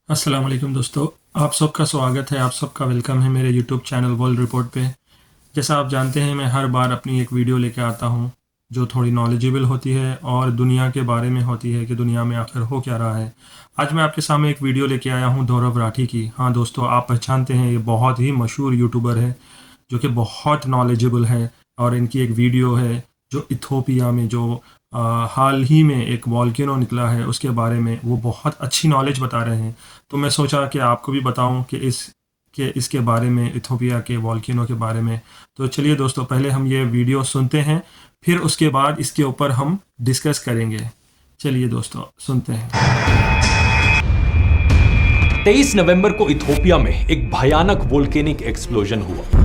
अस्सलाम वालेकुम दोस्तों। आप सबका स्वागत है, आप सबका वेलकम है मेरे यूट्यूब चैनल वर्ल्ड रिपोर्ट पे। जैसा आप जानते हैं, मैं हर बार अपनी एक वीडियो लेके आता हूँ जो थोड़ी नॉलेजेबल होती है और दुनिया के बारे में होती है कि दुनिया में आखिर हो क्या रहा है। आज मैं आपके सामने एक वीडियो लेके आया हूँ धौरव राठी की। हाँ दोस्तों, आप पहचानते हैं, ये बहुत ही मशहूर यूट्यूबर है जो कि बहुत नॉलेजेबल है। और इनकी एक वीडियो है जो इथोपिया में जो हाल ही में एक वॉल्केनो निकला है उसके बारे में वो बहुत अच्छी नॉलेज बता रहे हैं। तो मैं सोचा कि आपको भी बताऊं कि इसके बारे में, इथोपिया के वॉल्केनो के बारे में। तो चलिए दोस्तों, पहले हम ये वीडियो सुनते हैं, फिर उसके बाद इसके ऊपर हम डिस्कस करेंगे। चलिए दोस्तों, सुनते हैं। 23 नवंबर को इथोपिया में एक भयानक वोल्केनिक एक्सप्लोजन हुआ।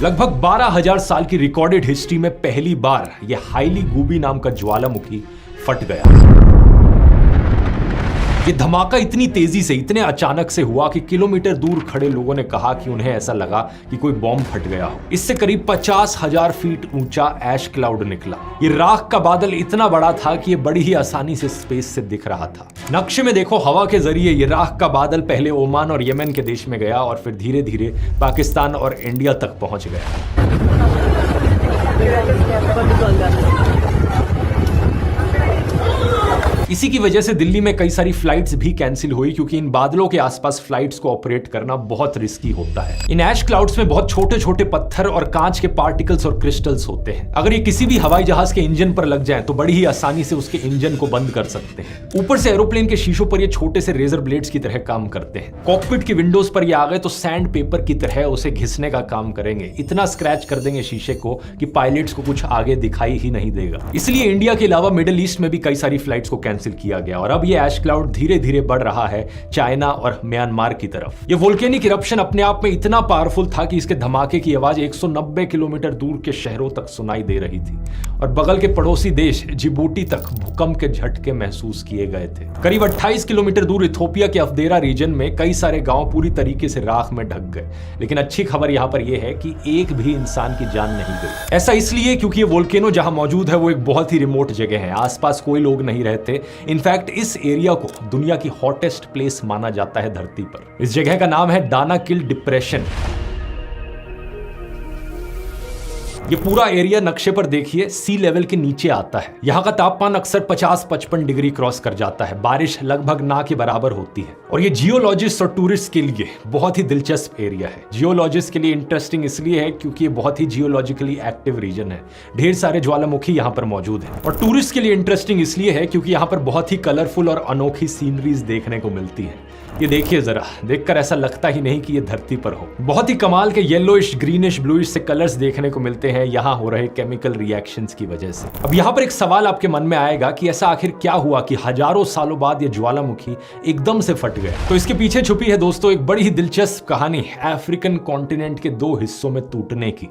लगभग 12,000 साल की रिकॉर्डेड हिस्ट्री में पहली बार यह हाईली गूबी नाम का ज्वालामुखी फट गया। ये धमाका इतनी तेजी से, इतने अचानक से हुआ कि किलोमीटर दूर खड़े लोगों ने कहा कि उन्हें ऐसा लगा कि कोई बॉम्ब फट गया हो। इससे करीब 50,000 फीट ऊंचा ऐश क्लाउड निकला। ये राख का बादल इतना बड़ा था कि ये बड़ी ही आसानी से स्पेस से दिख रहा था। नक्शे में देखो, हवा के जरिए ये राख का बादल पहले ओमान और यमन के देश में गया और फिर धीरे धीरे पाकिस्तान और इंडिया तक पहुंच गया। इसी की वजह से दिल्ली में कई सारी फ्लाइट्स भी कैंसिल हुई, क्योंकि इन बादलों के आसपास फ्लाइट्स को ऑपरेट करना बहुत रिस्की होता है। इन ऐश क्लाउड्स में बहुत छोटे छोटे पत्थर और कांच के पार्टिकल्स और क्रिस्टल्स होते हैं। अगर ये किसी भी हवाई जहाज के इंजन पर लग जाए तो बड़ी ही आसानी से उसके इंजन को बंद कर सकते हैं। ऊपर से एरोप्लेन के शीशों पर ये छोटे से रेजर ब्लेड्स की तरह काम करते हैं। कॉकपिट की विंडोज पर ये आ गए तो सैंड पेपर की तरह उसे घिसने का काम करेंगे। इतना स्क्रैच कर देंगे शीशे को कि पायलट्स को कुछ आगे दिखाई ही नहीं देगा। इसलिए इंडिया के अलावा मिडिल ईस्ट में भी कई सारी फ्लाइट्स को कैंसिल किया गया और अब ये ऐश क्लाउड धीरे धीरे बढ़ रहा है चाइना और म्यांमार की तरफ। ये वोल्केनिक इरप्शन अपने आप में इतना पावरफुल था कि इसके धमाके की आवाज 190 किलोमीटर दूर के शहरों तक सुनाई दे रही थी और बगल के पड़ोसी देश जिबूटी तक भूकंप के झटके महसूस किए गए थे। करीब 28 किलोमीटर दूर इथोपिया के अफदेरा रीजन में कई सारे गांव पूरी तरीके से राख में ढक गए। लेकिन अच्छी खबर यहां पर यह है कि एक भी इंसान की जान नहीं गई। ऐसा इसलिए क्योंकि ये वोल्केनो जहां मौजूद है वो एक बहुत ही रिमोट जगह है। आसपास कोई लोग नहीं रहते। इनफैक्ट इस एरिया को दुनिया की हॉटेस्ट प्लेस माना जाता है धरती पर। इस जगह का नाम है दानाकिल डिप्रेशन। ये पूरा एरिया नक्शे पर देखिए सी लेवल के नीचे आता है। यहाँ का तापमान अक्सर 50-55 डिग्री क्रॉस कर जाता है। बारिश लगभग ना के बराबर होती है और ये जियोलॉजिस्ट और टूरिस्ट के लिए बहुत ही दिलचस्प एरिया है। जियोलॉजिस्ट के लिए इंटरेस्टिंग इसलिए है क्योंकि ये बहुत ही जियोलॉजिकली एक्टिव रीजन है। ढेर सारे ज्वालामुखी यहाँ पर मौजूद है। और टूरिस्ट के लिए इंटरेस्टिंग इसलिए है क्योंकि यहाँ पर बहुत ही कलरफुल और अनोखी सीनरीज देखने को मिलती है। ये देखिए जरा, देखकर ऐसा लगता ही नहीं कि ये धरती पर हो। बहुत ही कमाल के येलोइश, ग्रीनिश, ब्लूइश से कलर्स देखने को मिलते हैं यहाँ हो रहे केमिकल रिएक्शंस की वजह से। अब यहाँ पर एक सवाल आपके मन में आएगा कि ऐसा आखिर क्या हुआ कि हजारों सालों बाद ये ज्वालामुखी एकदम से फट गया। तो इसके पीछे छुपी है दोस्तों एक बड़ी ही दिलचस्प कहानी अफ्रीकन कॉन्टिनेंट के दो हिस्सों में टूटने की।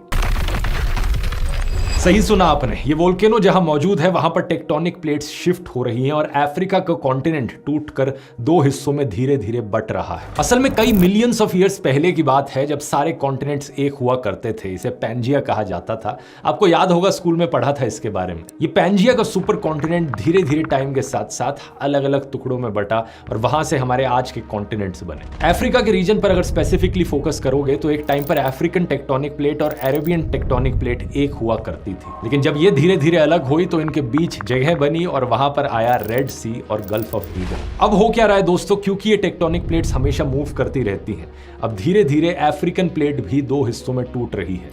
सही सुना आपने, ये वोल्केनो जहां मौजूद है वहां पर टेक्टोनिक प्लेट्स शिफ्ट हो रही हैं और अफ्रीका का कॉन्टिनेंट टूटकर दो हिस्सों में धीरे धीरे बट रहा है। असल में कई मिलियंस ऑफ ईयर्स पहले की बात है जब सारे कॉन्टिनेंट्स एक हुआ करते थे। इसे पैंजिया कहा जाता था। आपको याद होगा, स्कूल में पढ़ा था इसके बारे में। ये पैंजिया का सुपर कॉन्टिनेंट धीरे धीरे टाइम के साथ साथ अलग अलग टुकड़ों में बटा और वहां से हमारे आज के कॉन्टिनेंट्स बने। अफ्रीका के रीजन पर अगर स्पेसिफिकली फोकस करोगे तो एक टाइम पर अफ्रीकन टेक्टोनिक प्लेट और अरेबियन टेक्टोनिक प्लेट एक हुआ करती थी। लेकिन जब ये धीरे धीरे अलग हुई तो इनके बीच जगह बनी और वहां पर आया रेड सी और गल्फ ऑफ ईडन। अब हो क्या रहा है दोस्तों, क्योंकि ये टेक्टोनिक प्लेट्स हमेशा मूव करती रहती हैं, अब धीरे धीरे अफ्रीकन प्लेट भी दो हिस्सों में टूट रही है,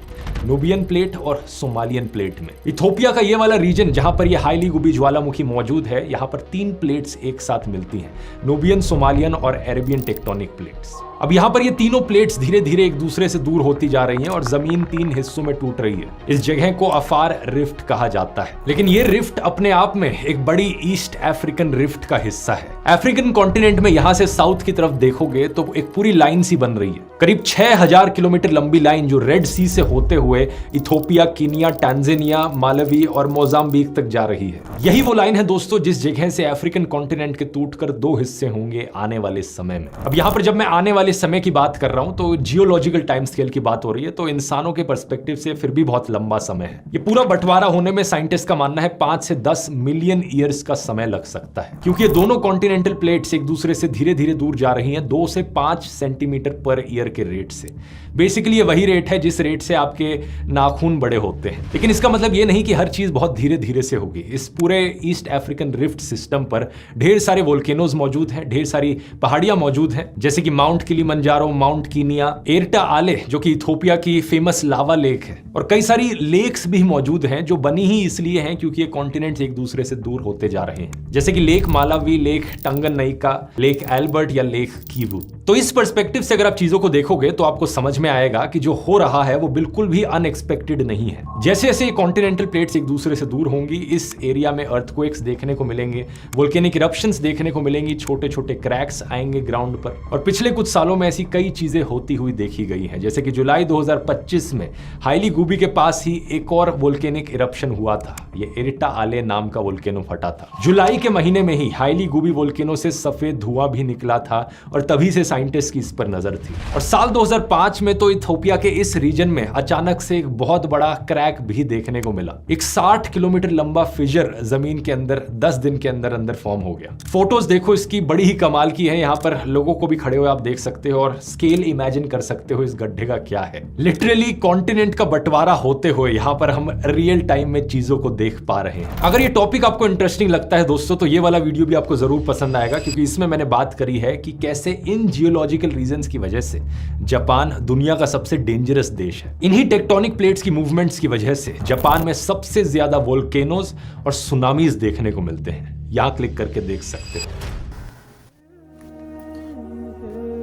नूबियन प्लेट और सोमालियन प्लेट में। इथोपिया का ये वाला रीजन जहां पर ये हाईली गुबी ज्वालामुखी मौजूद है, यहां पर तीन प्लेट्स एक साथ मिलती हैं, नूबियन, सोमालियन और अरेबियन टेक्टोनिक प्लेट्स। अब यहाँ पर ये तीनों प्लेट्स धीरे धीरे एक दूसरे से दूर होती जा रही हैं और जमीन तीन हिस्सों में टूट रही है। इस जगह को अफार रिफ्ट कहा जाता है। लेकिन ये रिफ्ट अपने आप में एक बड़ी ईस्ट अफ्रीकन रिफ्ट का हिस्सा है। अफ्रीकन कॉन्टिनेंट में यहाँ से साउथ की तरफ देखोगे तो एक पूरी लाइन सी बन रही है। करीब 6000 किलोमीटर लंबी लाइन जो रेड सी से होते हुए इथोपिया, कीनिया, टांजानिया, मालवी और मोजाम्बिक तक जा रही है। यही वो लाइन है दोस्तों जिस जगह से अफ्रीकन कॉन्टिनेंट के टूटकर 2 हिस्से होंगे आने वाले समय में। अब यहां पर जब मैं आने वाले समय की बात कर रहा हूं तो जियोलॉजिकल टाइम स्केल की बात हो रही है, तो इंसानों के पर्सपेक्टिव से फिर भी बहुत लंबा समय है। ये पूरा बंटवारा होने में साइंटिस्ट का मानना है 5 से 10 मिलियन ईयर्स का समय लग सकता है, क्योंकि ये दोनों कॉन्टिनेंटल प्लेट्स एक दूसरे से धीरे धीरे दूर जा रही हैं 2 से 5 सेंटीमीटर पर ईयर के रेट से। बेसिकली ये वही रेट है जिस रेट से आपके नाखून बड़े होते हैं। लेकिन इसका मतलब ये नहीं कि हर चीज बहुत धीरे धीरे से होगी। इस पूरे ईस्ट अफ्रीकन रिफ्ट सिस्टम पर ढेर सारे वोल्केनोज मौजूद हैं, ढेर सारी पहाड़ियां मौजूद हैं, जैसे कि mount Kilimanjaro, mount Kenya, Erta आले जो कि इथोपिया की फेमस लावा लेक है, और कई सारी लेक्स भी मौजूद हैं जो बनी ही इसलिए हैं क्योंकि ये कॉन्टिनेंट्स एक दूसरे से दूर होते जा रहे हैं, जैसे कि lake Malawi, lake Tanganyika, lake Albert या लेक कीवू। तो इस पर्सपेक्टिव से अगर आप चीजों को देखोगे तो आपको समझ में आएगा कि जो हो रहा है वो बिल्कुल भी अनएक्सपेक्टेड नहीं है। जैसे जैसे ये कॉन्टिनेंटल प्लेट्स एक दूसरे से दूर होंगी, इस एरिया में अर्थक्वेक्स देखने को मिलेंगे, वोल्केनिक इरप्शंस देखने को मिलेंगी, छोटे छोटे क्रैक्स आएंगे ग्राउंड पर। और पिछले कुछ सालों में ऐसी कई चीजें होती हुई देखी गई हैं, जैसे कि जुलाई 2025 में हाइली गुबी के पास ही एक और वोल्केनिक इरप्शन हुआ था। ये एरिटा आले नाम का वोल्केनो फटा था। जुलाई के महीने में ही हाइली गुबी वोल्केनो से सफेद धुआं भी निकला था और तभी से साइंटिस्ट की इस पर नजर थी। और साल 2005 में तो इथोपिया के इस रीजन में अचानक से एक बहुत बड़ा क्रैक भी देखने को मिला। एक 60 किलोमीटर लंबा फिजर जमीन के अंदर 10 दिन के अंदर अंदर फॉर्म हो गया। फोटोज देखो इसकी, बड़ी ही कमाल की है। यहाँ पर लोगों को भी खड़े हुए आप देख सकते हो और स्केल इमेजिन कर सकते हो इस गड्ढे का क्या है। लिटरली कॉन्टिनेंट का बंटवारा होते हुए यहाँ पर हम रियल टाइम में चीजों को देख पा रहे हैं। अगर ये टॉपिक आपको इंटरेस्टिंग लगता है दोस्तों तो ये वाला वीडियो भी आपको जरूर पसंद आएगा, क्योंकि इसमें मैंने बात करी है कि कैसे इन जियोलॉजिकल रीजंस की वजह से जापान दुनिया का सबसे डेंजरस देश है। इन्हीं टेक्टोनिक प्लेट्स की मूवमेंट्स की वजह से जापान में सबसे ज्यादा वोल्केनोज और सुनामीज देखने को मिलते हैं। यहां क्लिक करके देख सकते हो।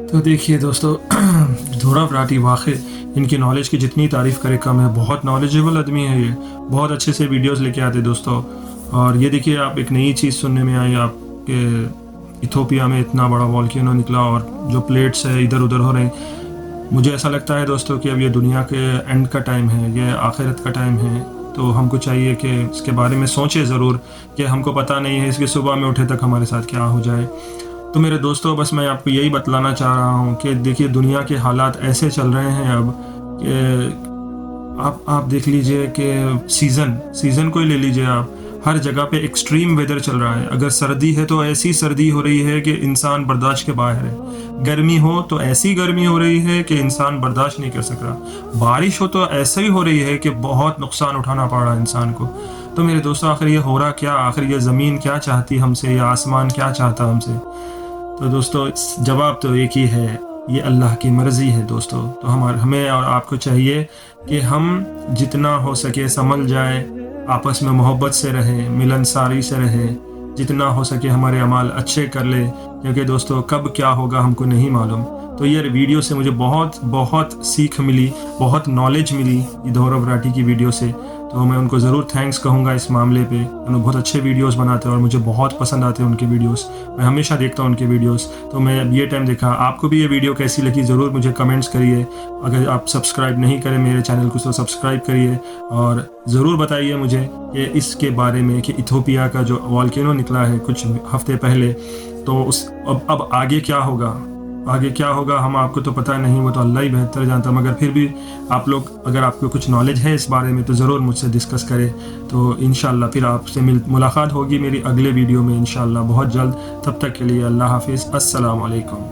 तो देखिए दोस्तों, धोराव राठी वाकई इनकी नॉलेज की जितनी तारीफ करे कम है। बहुत नॉलेजेबल आदमी है ये, बहुत अच्छे से वीडियोस लेके आते दोस्तों। और ये देखिए, आप एक नई चीज़ सुनने में आई आपके इथोपिया में इतना बड़ा वॉल्केनो निकला और जो प्लेट्स है इधर उधर हो रहे हैं। मुझे ऐसा लगता है दोस्तों कि अब ये दुनिया के एंड का टाइम है, ये आखिरत का टाइम है। तो हमको चाहिए कि इसके बारे में सोचें ज़रूर, कि हमको पता नहीं है इसके सुबह में उठे तक हमारे साथ क्या हो जाए। तो मेरे दोस्तों, बस मैं आपको यही बतलाना चाह रहा हूँ कि देखिए, दुनिया के हालात ऐसे चल रहे हैं अब कि आप देख लीजिए कि सीज़न को ही ले लीजिए आप, हर जगह पे एक्सट्रीम वेदर चल रहा है। अगर सर्दी है तो ऐसी सर्दी हो रही है कि इंसान बर्दाश्त के बाहर है। गर्मी हो तो ऐसी गर्मी हो रही है कि इंसान बर्दाश्त नहीं कर सक रहा। बारिश हो तो ऐसा ही हो रही है कि बहुत नुकसान उठाना पड़ रहा है इंसान को। तो मेरे दोस्तों, आखिर ये हो रहा क्या? आखिर ये ज़मीन क्या चाहती हमसे, या आसमान क्या चाहता हमसे? तो दोस्तों, जवाब तो एक ही है, ये अल्लाह की मर्ज़ी है दोस्तों। तो हमें और आपको चाहिए कि हम जितना हो सके संभल जाए, आपस में मोहब्बत से रहे, मिलनसारी से रहे, जितना हो सके हमारे अमाल अच्छे कर ले, क्योंकि दोस्तों कब क्या होगा हमको नहीं मालूम। तो ये वीडियो से मुझे बहुत सीख मिली, बहुत नॉलेज मिली धोराव राठी की वीडियो से। तो मैं उनको ज़रूर थैंक्स कहूँगा इस मामले पे। उन्होंने बहुत अच्छे वीडियोस बनाते हैं और मुझे बहुत पसंद आते हैं उनके वीडियोस। मैं हमेशा देखता हूँ उनके वीडियोस। तो मैं अब ये टाइम देखा। आपको भी ये वीडियो कैसी लगी ज़रूर मुझे कमेंट्स करिए। अगर आप सब्सक्राइब नहीं करें मेरे चैनल को तो सब्सक्राइब करिए, और ज़रूर बताइए मुझे कि इसके बारे में कि इथोपिया का जो वॉल्केनो निकला है कुछ हफ्ते पहले, तो अब आगे क्या होगा हम आपको तो पता नहीं, वो तो अल्लाह ही बेहतर जानता। मगर फिर भी आप लोग, अगर आपको कुछ नॉलेज है इस बारे में तो ज़रूर मुझसे डिस्कस करें। तो इंशाल्लाह फिर आपसे मुलाकात होगी मेरी अगले वीडियो में इंशाल्लाह बहुत जल्द। तब तक के लिए अल्लाह हाफिज़, अस्सलाम वालेकुम।